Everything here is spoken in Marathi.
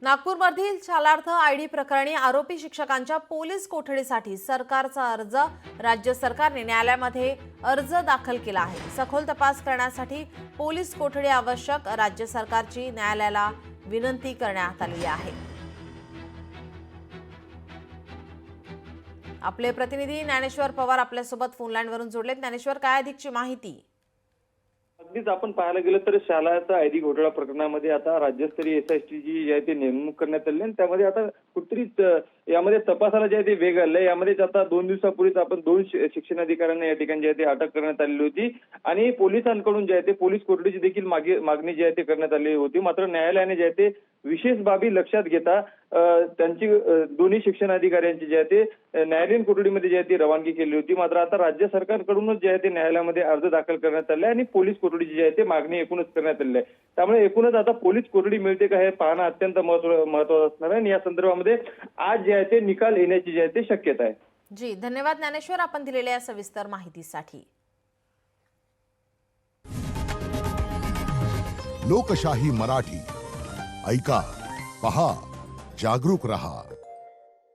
नागपूरमधील शालार्थ आयडी प्रकरणी आरोपी शिक्षकांच्या पोलीस कोठडीसाठी सरकारचा अर्ज राज्य सरकारने न्यायालयामध्ये अर्ज दाखल केला आहे। सखोल तपास करण्यासाठी पोलीस कोठडी आवश्यक राज्य सरकारची न्यायालयाला विनंती करण्यात आली आहे। आपले प्रतिनिधी ज्ञानेश्वर पवार आपल्या सोबत फोन लाईनवरून जोडलेत। ज्ञानेश्वर, काय अधिकची माहिती? अगदीच आपण पाहायला गेलं तर शालार्थ आयडी घोटाळा प्रकरणामध्ये आता राज्यस्तरीय एसआयटी जी आहे ती नेमणूक करण्यात आली आणि त्यामध्ये आता कुठेतरी यामध्ये तपासाला जे आहे ते वेग आलाय। यामध्येच आता 2 दिवसापूर्वीच आपण 2 शिक्षण अधिकाऱ्यांना या ठिकाणी जे आहे ते अटक करण्यात आलेली होती आणि पोलिसांकडून जे आहे ते पोलीस कोठडीची देखील मागणी जी आहे ते करण्यात आलेली होती। मात्र न्यायालयाने जे आहे ते विशेष बाबी लक्षात घेता त्यांची दोन्ही शिक्षण अधिकाऱ्यांची जे आहे ते न्यायालयीन कोठडीमध्ये जे आहे ती रवानगी केली होती। मात्र आता राज्य सरकारकडूनच जे आहे ते न्यायालयामध्ये अर्ज दाखल करण्यात आले आणि पोलीस कोठडीची जी आहे ते मागणी एकूणच करण्यात आली आहे। त्यामुळे एकूणच आता पोलीस कोठडी मिळते का हे पाहणं अत्यंत महत्त्वाचं असणार आहे आणि या संदर्भामध्ये आज जे आहे ते निकाल येण्याची जी आहे ते शक्यता आहे। जी, धन्यवाद ज्ञानेश्वर, आपण दिलेल्या सविस्तर माहितीसाठी। लोकशाही मराठी ऐका, पहा, जागरूक रहा।